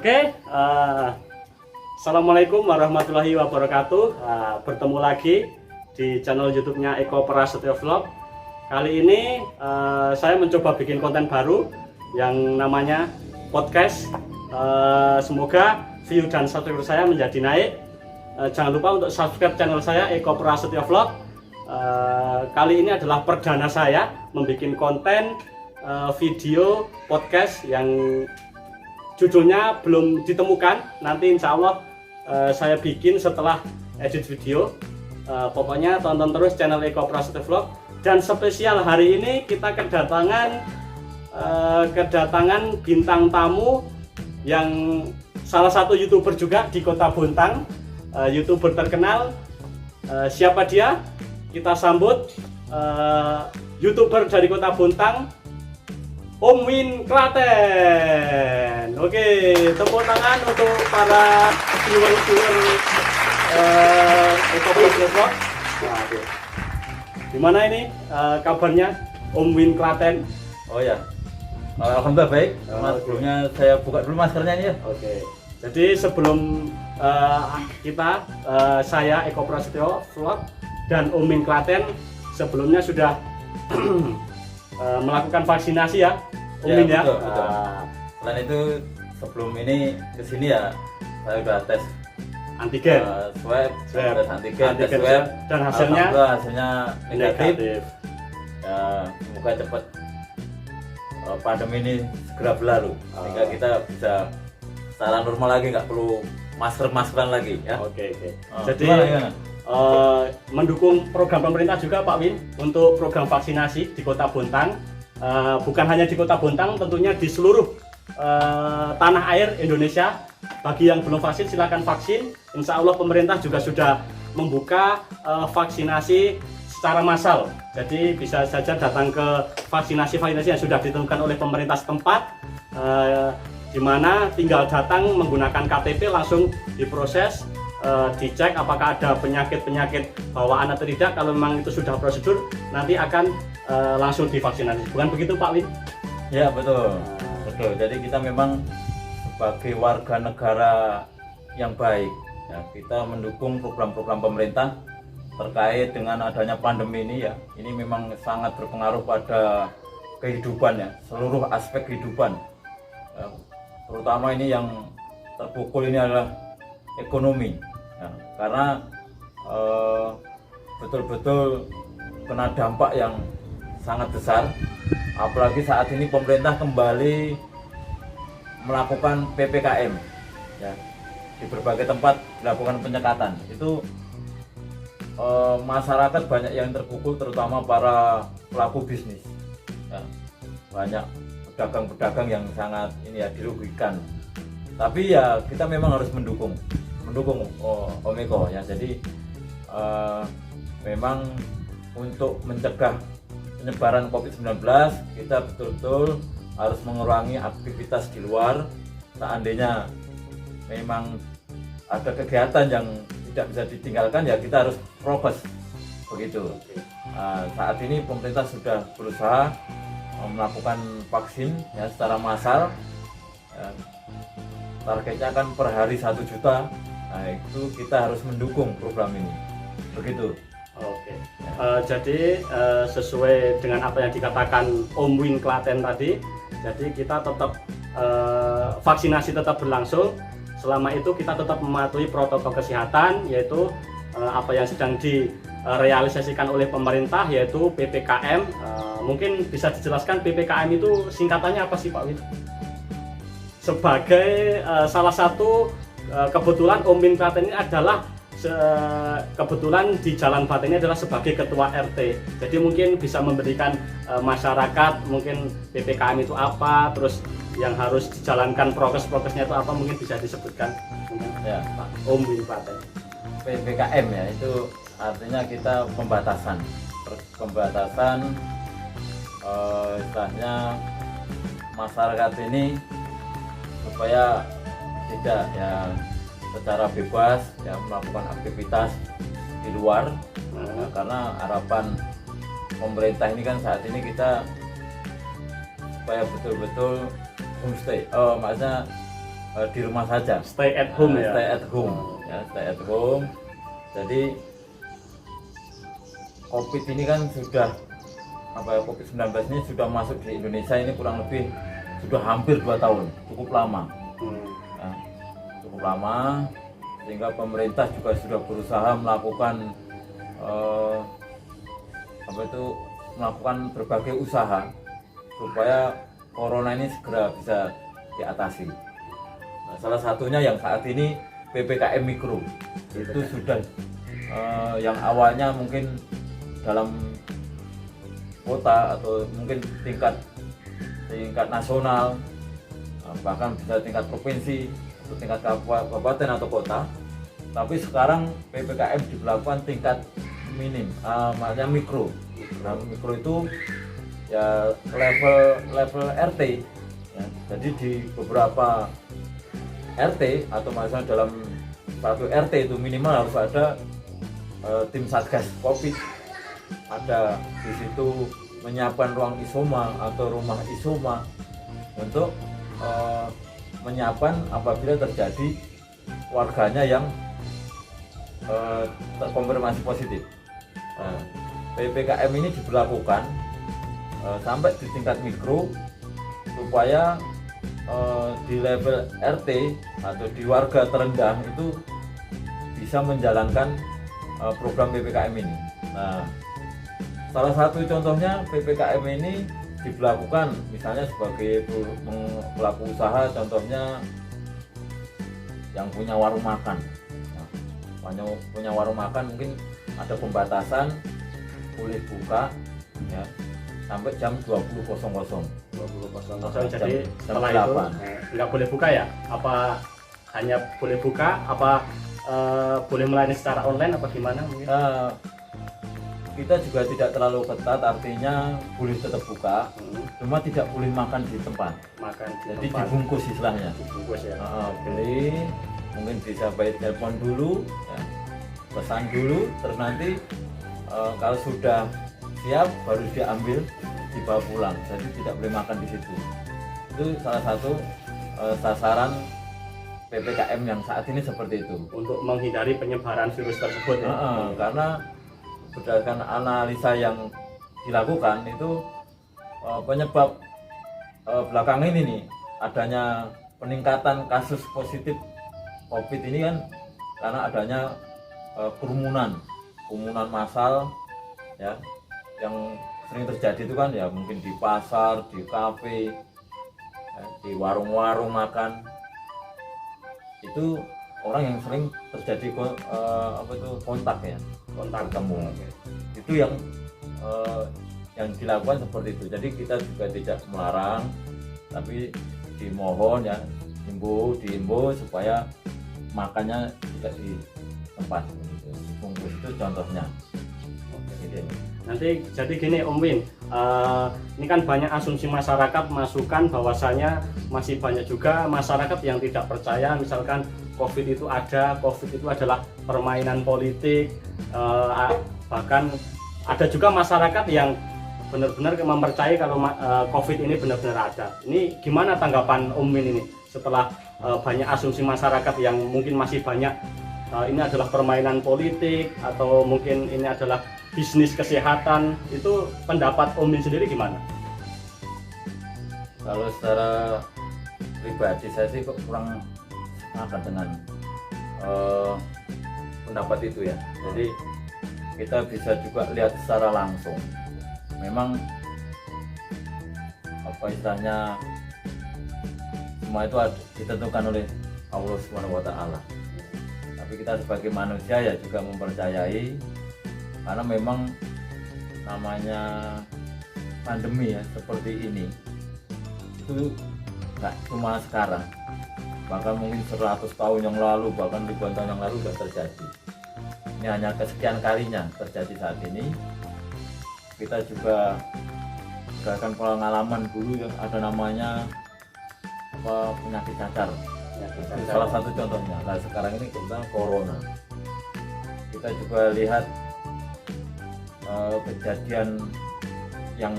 Oke, Assalamualaikum warahmatullahi wabarakatuh. Bertemu lagi di channel YouTube-nya Eko Prasetyo Vlog. Kali ini saya mencoba bikin konten baru yang namanya podcast. Semoga view dan subscriber saya menjadi naik. Jangan lupa untuk subscribe channel saya Eko Prasetyo Vlog. Kali ini adalah perdana saya membuat konten video podcast yang judulnya belum ditemukan. Nanti insya Allah saya bikin setelah edit video. Pokoknya tonton terus channel Eko Prasetyo Vlog. Dan spesial hari ini kita kedatangan bintang tamu yang salah satu YouTuber juga di Kota Bontang, YouTuber terkenal. Siapa dia? Kita sambut YouTuber dari Kota Bontang, Om Win Klaten. Oke, tepuk tangan untuk para viewer Eko Prasetyo Vlog. Gimana ini kabarnya Om Win Klaten? Oh ya, alhamdulillah baik. Mas, sebelumnya saya buka dulu maskernya ini ya. Oke. Jadi sebelum saya Eko Prasetyo Vlog dan Om Win Klaten sebelumnya sudah melakukan vaksinasi ya, Om Win ya. Betul. Selain itu sebelum ini kesini ya saya udah tes Antigen, swab, tes antigen, tes swab, swab, dan hasilnya negatif. Ya, semoga cepat pandemi ini segera berlalu sehingga kita bisa secara normal lagi, nggak perlu maskeran lagi ya. Oke. Jadi gimana? Mendukung program pemerintah juga Pak Win untuk program vaksinasi di Kota Bontang. Bukan hanya di Kota Bontang, tentunya di seluruh tanah air Indonesia. Bagi yang belum vaksin silakan vaksin. Insya Allah pemerintah juga sudah membuka vaksinasi secara massal. Jadi bisa saja datang ke vaksinasi yang sudah ditentukan oleh pemerintah setempat, di mana tinggal datang menggunakan KTP langsung diproses, dicek apakah ada penyakit bawaan atau tidak. Kalau memang itu sudah prosedur, nanti akan langsung divaksinasi. Bukan begitu Pak Win? Ya betul. Jadi kita memang sebagai warga negara yang baik ya, kita mendukung program-program pemerintah terkait dengan adanya pandemi ini ya. Ini memang sangat berpengaruh pada kehidupan ya, seluruh aspek kehidupan ya, terutama ini yang terpukul ini adalah ekonomi ya, karena betul-betul kena dampak yang sangat besar, apalagi saat ini pemerintah kembali melakukan PPKM ya, di berbagai tempat dilakukan penyekatan. Itu masyarakat banyak yang terpukul, terutama para pelaku bisnis ya. Banyak pedagang-pedagang yang sangat ini ya, dirugikan. Tapi ya kita memang harus mendukung Om Eko ya. Jadi memang untuk mencegah penyebaran COVID-19 kita betul-betul harus mengurangi aktivitas di luar. Seandainya memang ada kegiatan yang tidak bisa ditinggalkan ya kita harus prokes begitu. Saat ini pemerintah sudah berusaha melakukan vaksin ya secara massal ya, targetnya kan per hari 1 juta. Nah itu kita harus mendukung program ini begitu. Oke. Jadi sesuai dengan apa yang dikatakan Om Win Klaten tadi, jadi kita tetap vaksinasi tetap berlangsung. Selama itu kita tetap mematuhi protokol kesehatan, yaitu apa yang sedang direalisasikan oleh pemerintah, yaitu PPKM. Mungkin bisa dijelaskan PPKM itu singkatannya apa sih Pak Win? Sebagai salah satu kebetulan Om Win Klaten ini adalah kebetulan di Jalan Baten ini adalah sebagai ketua RT. Jadi mungkin bisa memberikan masyarakat mungkin PPKM itu apa, terus yang harus dijalankan prokesnya itu apa, mungkin bisa disebutkan Ya Pak Om Win Klaten. PPKM ya, itu artinya kita pembatasan istilahnya masyarakat ini supaya tidak ya secara bebas ya melakukan aktivitas di luar. Karena harapan pemerintah ini kan saat ini kita supaya betul-betul homestay, maksudnya di rumah saja. Stay at home ya. Stay at home, ya, stay at home. Jadi COVID ini kan sudah COVID-19 ini sudah masuk di Indonesia ini kurang lebih sudah hampir 2 tahun, cukup lama. Ya, cukup lama, sehingga pemerintah juga sudah berusaha melakukan melakukan berbagai usaha supaya corona ini segera bisa diatasi. Nah, salah satunya yang saat ini PPKM Mikro itu sudah yang awalnya mungkin dalam kota atau mungkin tingkat nasional, bahkan bisa tingkat provinsi atau tingkat kabupaten atau kota, tapi sekarang PPKM diberlakukan tingkat minim, makanya mikro. Nah, mikro itu ya level RT ya. Jadi di beberapa RT atau misalnya dalam satu RT itu minimal harus ada tim satgas COVID, ada di situ menyiapkan ruang isoma atau rumah isoma untuk menyiapkan apabila terjadi warganya yang terkonfirmasi positif. Nah, PPKM ini diberlakukan sampai di tingkat mikro supaya di level RT atau di warga terendah itu bisa menjalankan program PPKM ini. Nah, salah satu contohnya PPKM ini diberlakukan misalnya sebagai pelaku usaha, contohnya yang punya warung makan. Nah, punya warung makan mungkin ada pembatasan boleh buka ya sampai jam 20.00. Jadi setelah itu nggak boleh buka ya? Apa hanya boleh buka? Apa boleh melayani secara online apa gimana mungkin? Kita juga tidak terlalu ketat, artinya boleh tetap buka, cuma tidak boleh makan di tempat. Jadi dibungkus istilahnya. Dibungkus ya. Beli, mungkin bisa by telepon dulu, ya, pesan dulu, terus nanti kalau sudah siap baru diambil dibawa pulang. Jadi tidak boleh makan di situ. Itu salah satu sasaran PPKM yang saat ini seperti itu. Untuk menghindari penyebaran virus tersebut ya. Karena berdasarkan analisa yang dilakukan itu penyebab belakang ini nih adanya peningkatan kasus positif COVID ini kan karena adanya kerumunan massal ya yang sering terjadi itu kan ya mungkin di pasar, di kafe, ya, di warung-warung makan itu orang yang sering terjadi kontak ya. Kontak ketemu itu yang dilakukan seperti itu. Jadi kita juga tidak melarang, tapi dimohon ya diimbau supaya makannya tidak di tempat gitu. Dibungkus itu contohnya. Gitu. Nanti jadi gini Om Win, ini kan banyak asumsi masyarakat masukan bahwasanya masih banyak juga masyarakat yang tidak percaya misalkan COVID itu adalah permainan politik, bahkan ada juga masyarakat yang benar-benar mempercayai kalau COVID ini benar-benar ada. Ini gimana tanggapan Om Win ini setelah banyak asumsi masyarakat yang mungkin masih banyak ini adalah permainan politik atau mungkin ini adalah bisnis kesehatan, itu pendapat Om Win sendiri gimana? Kalau secara pribadi saya sih kok kurang akan dengan pendapat itu ya. Jadi kita bisa juga lihat secara langsung. Memang apa istilahnya semua itu ditentukan oleh Allah SWT. Tapi kita sebagai manusia ya juga mempercayai, karena memang namanya pandemi ya seperti ini itu nggak cuma sekarang, bahkan mungkin 100 tahun yang lalu, bahkan ribuan tahun yang lalu sudah terjadi. Ini hanya kesekian kalinya terjadi saat ini. Kita juga berdasarkan pengalaman dulu yang ada namanya penyakit cacar. Itu salah satu contohnya. Nah sekarang ini tentang corona. Kita juga lihat kejadian yang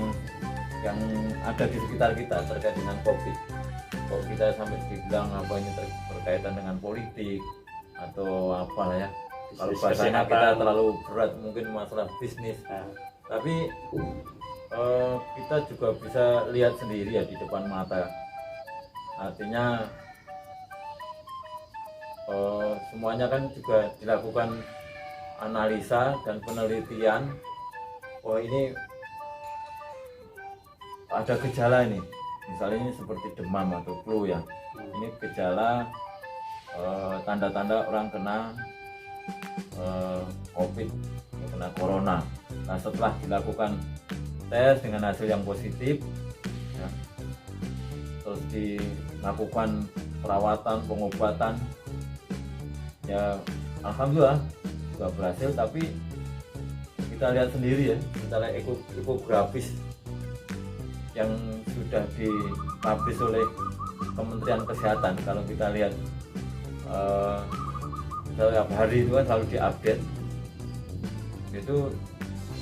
ada di sekitar kita terkait dengan COVID. kok kita sampai dibilang apa ini berkaitan dengan politik atau apalah ya, kalau Bisnis, bahasanya kesehatan. kita terlalu berat mungkin masalah bisnis, Nah, tapi kita juga bisa lihat sendiri ya di depan mata, artinya semuanya kan juga dilakukan analisa dan penelitian. Oh ini ada gejala ini, misalnya ini seperti demam atau flu ya, ini gejala tanda-tanda orang kena COVID, kena corona. Nah setelah dilakukan tes dengan hasil yang positif ya, terus dilakukan perawatan, pengobatan, ya alhamdulillah juga berhasil. Tapi kita lihat sendiri ya, kita lihat ekografis yang sudah dipublish oleh Kementerian Kesehatan. Kalau kita lihat setiap hari itu kan selalu diupdate, itu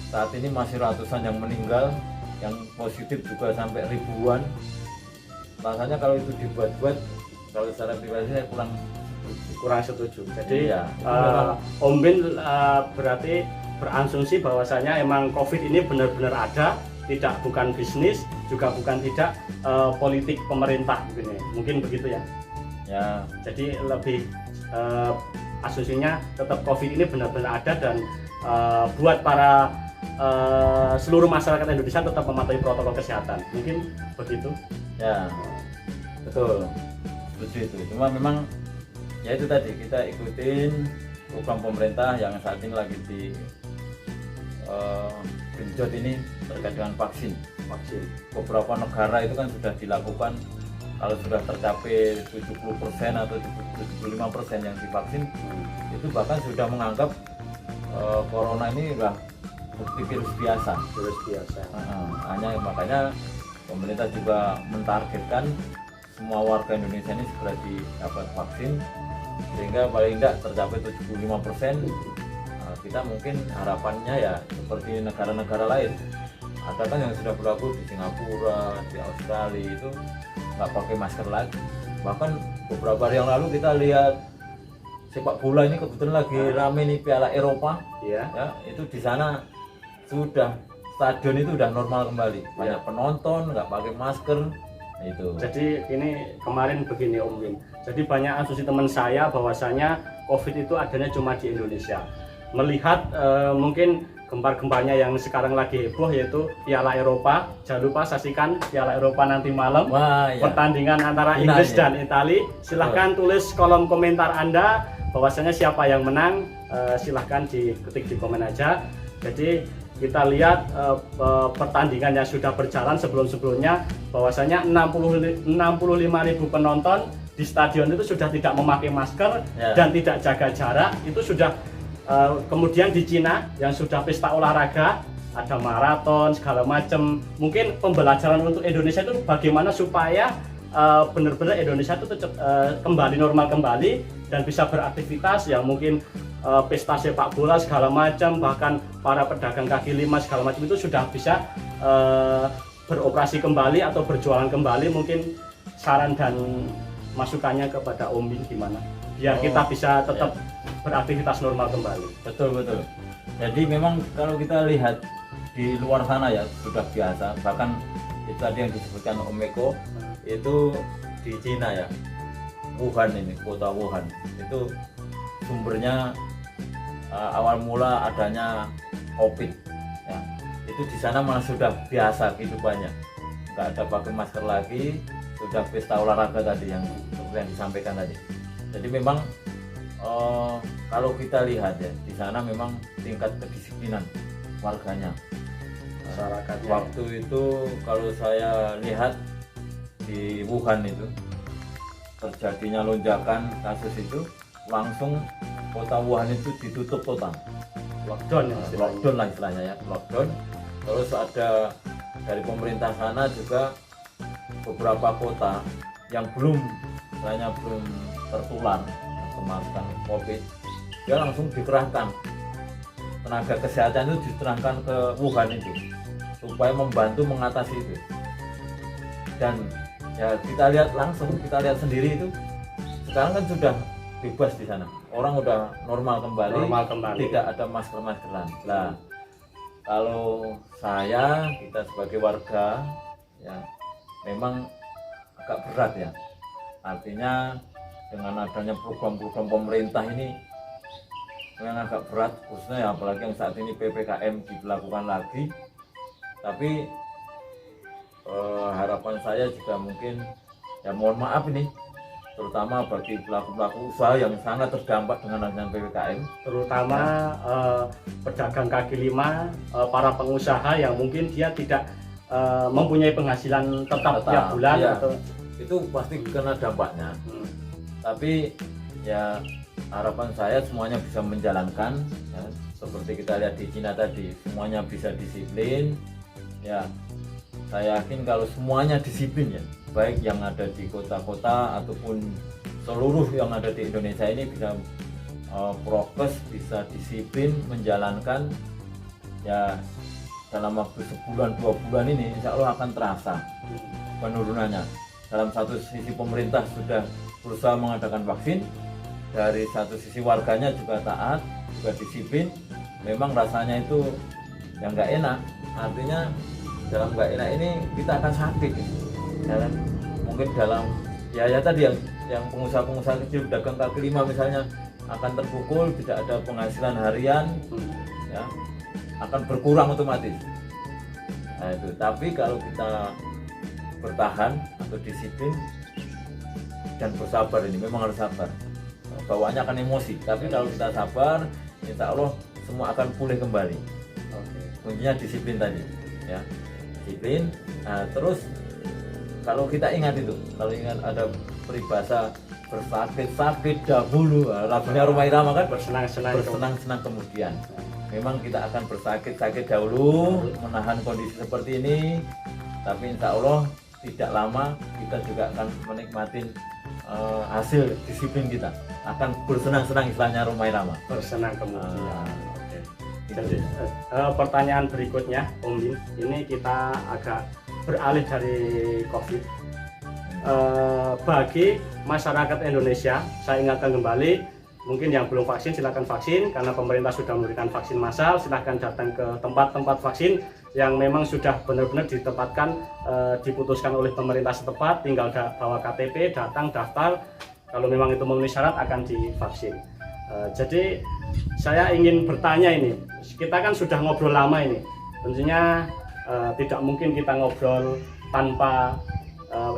saat ini masih ratusan yang meninggal, yang positif juga sampai ribuan. Rasanya kalau itu dibuat-buat, kalau secara pribadi saya kurang setuju. Jadi Iya, Om Bin berarti berasumsi bahwasanya emang COVID ini benar-benar ada, bukan bisnis, juga bukan tidak politik pemerintah mungkin begitu ya. ya Jadi lebih asumsinya tetap COVID ini benar-benar ada, dan buat para seluruh masyarakat Indonesia tetap mematuhi protokol kesehatan. Mungkin begitu. ya betul, setuju itu. Cuma memang ya itu tadi, kita ikutin program pemerintah yang saat ini lagi di genjot ini terkait dengan vaksin. Beberapa negara itu kan sudah dilakukan, kalau sudah tercapai 70% atau 75% yang divaksin, itu bahkan sudah menganggap corona ini udah seperti virus biasa. Hanya makanya pemerintah juga mentargetkan semua warga Indonesia ini segera dapat vaksin, sehingga paling tidak tercapai 75%. Kita mungkin harapannya ya seperti negara-negara lain. Ada kan yang sudah berlaku di Singapura, di Australia, itu nggak pakai masker lagi. Bahkan beberapa hari yang lalu kita lihat sepak bola ini kebetulan lagi rame nih, Piala Eropa. Iya. Ya, itu di sana sudah stadion itu udah normal kembali. Banyak penonton nggak pakai masker. Nah, itu. Jadi ini kemarin begini Om Win. Jadi banyak asumsi teman saya bahwasanya COVID itu adanya cuma di Indonesia. Melihat mungkin gembar-gembarnya yang sekarang lagi heboh yaitu Piala Eropa. Jangan lupa saksikan Piala Eropa nanti malam. Wah, ya. Pertandingan antara Finalnya. Inggris dan Italia. Silahkan tulis kolom komentar Anda bahwasanya siapa yang menang. Silahkan diketik di komen aja. Jadi kita lihat pertandingan yang sudah berjalan sebelum-sebelumnya, bahwasanya 65.000 penonton di stadion itu sudah tidak memakai masker dan tidak jaga jarak. Itu sudah kemudian di Cina yang sudah pesta olahraga, ada maraton segala macam. Mungkin pembelajaran untuk Indonesia itu bagaimana supaya benar-benar Indonesia itu kembali normal kembali dan bisa beraktivitas, yang mungkin pesta sepak bola segala macam, bahkan para pedagang kaki lima segala macam itu sudah bisa beroperasi kembali atau berjualan kembali. Mungkin saran dan masukannya kepada Om Bin gimana biar kita bisa tetap beraktivitas normal kembali. Betul. Jadi memang kalau kita lihat di luar sana ya sudah biasa. Bahkan itu tadi yang disebutkan Om Eko, itu di Cina ya, Wuhan ini, kota Wuhan itu sumbernya awal mula adanya COVID ya. Itu di sana malah sudah biasa kehidupannya, nggak ada pakai masker lagi, sudah pesta olahraga tadi yang disampaikan tadi. Jadi memang kalau kita lihat ya, di sana memang tingkat kedisiplinan warganya, Masyarakatnya. waktu itu kalau saya lihat di Wuhan itu terjadinya lonjakan kasus itu, langsung kota Wuhan itu ditutup total, Lockdown ya istilahnya. lockdown lah istilahnya ya, lockdown. Terus ada dari pemerintah sana juga beberapa kota yang belum tertular kemasukan COVID, dia langsung dikerahkan tenaga kesehatan itu, diterangkan ke Wuhan itu supaya membantu mengatasi itu. Dan Ya kita lihat langsung, kita lihat sendiri itu sekarang kan sudah bebas di sana, orang udah normal kembali, tidak ada masker-maskeran. Nah, kalau kita sebagai warga ya memang agak berat ya, artinya dengan adanya program-program pemerintah ini memang agak berat, khususnya ya, apalagi yang saat ini PPKM diberlakukan lagi. Tapi harapan saya juga mungkin ya mohon maaf ini, terutama bagi pelaku-pelaku usaha yang sangat terdampak dengan adanya PPKM, terutama pedagang kaki lima, para pengusaha yang mungkin dia tidak mempunyai penghasilan tetap tiap bulan ya, atau itu pasti kena dampaknya. Tapi ya harapan saya semuanya bisa menjalankan ya, seperti kita lihat di Cina tadi, semuanya bisa disiplin ya. Saya yakin kalau semuanya disiplin ya, baik yang ada di kota-kota ataupun seluruh yang ada di Indonesia ini bisa prokes, bisa disiplin menjalankan ya, dalam waktu sebulan 2 bulan ini insya Allah akan terasa penurunannya. Dalam satu sisi pemerintah sudah berusaha mengadakan vaksin, dari satu sisi warganya juga taat, juga disiplin. Memang rasanya itu yang nggak enak, artinya dalam nggak enak ini kita akan sakit ya kan? Mungkin dalam ya tadi yang pengusaha-pengusaha kecil, pedagang kaki lima misalnya akan terpukul, tidak ada penghasilan harian ya, akan berkurang otomatis. Nah itu, tapi kalau kita bertahan atau disiplin dan bersabar, ini memang harus sabar, bawaannya akan emosi, tapi kalau kita sabar insya Allah semua akan pulih kembali. Kuncinya disiplin tadi ya, disiplin. Nah terus kalau kita ingat itu, kalau ingat ada peribahasa bersakit-sakit dahulu, lagunya Rhoma Irama kan, bersenang-senang kemudian. Memang kita akan bersakit-sakit dahulu menahan kondisi seperti ini, tapi insya Allah tidak lama kita juga akan menikmati hasil disiplin kita, akan bersenang-senang, istilahnya Rhoma Irama, bersenang kemudian. Jadi pertanyaan berikutnya Om Bin, ini kita agak beralih dari COVID. Bagi masyarakat Indonesia, saya ingatkan kembali, mungkin yang belum vaksin silakan vaksin, karena pemerintah sudah memberikan vaksin massal. Silakan datang ke tempat-tempat vaksin yang memang sudah benar-benar ditempatkan, diputuskan oleh pemerintah setempat. Tinggal bawa KTP, datang, daftar, kalau memang itu memenuhi syarat akan divaksin. Jadi saya ingin bertanya ini, kita kan sudah ngobrol lama ini, tentunya tidak mungkin kita ngobrol tanpa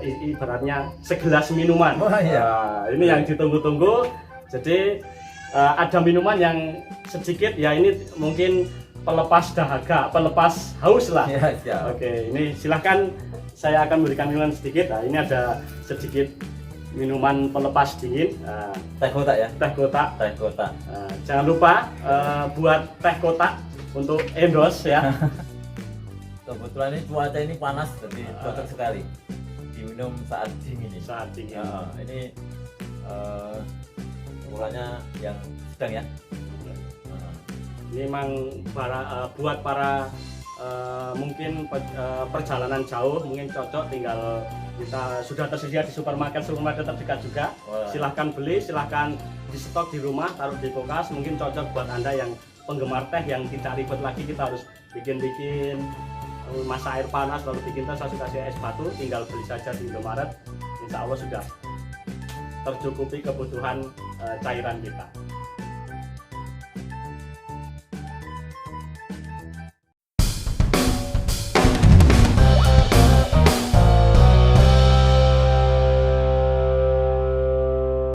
ibaratnya segelas minuman. Ini yang ditunggu-tunggu. Jadi ada minuman yang sedikit ya, ini mungkin pelepas dahaga, pelepas haus lah. Oke, ini silahkan, saya akan memberikan minuman sedikit. Nah, ini ada sedikit minuman pelepas dingin, teh kotak ya, teh kotak. Jangan lupa buat teh kotak untuk endorse ya. Kebetulan ini cuaca ini panas, jadi cocok sekali diminum saat dingin ini. Saat dingin. Ini ukurannya yang sedang ya. Ini memang buat para mungkin perjalanan jauh, mungkin cocok, tinggal kita sudah tersedia di supermarket terdekat juga. Silahkan beli, silahkan di stok di rumah, taruh di kulkas. Mungkin cocok buat Anda yang penggemar teh yang tidak ribet lagi, kita harus bikin masak air panas lalu bikin teh, saya kasih es batu, tinggal beli saja di Indomaret. Insya Allah sudah tercukupi kebutuhan cairan kita.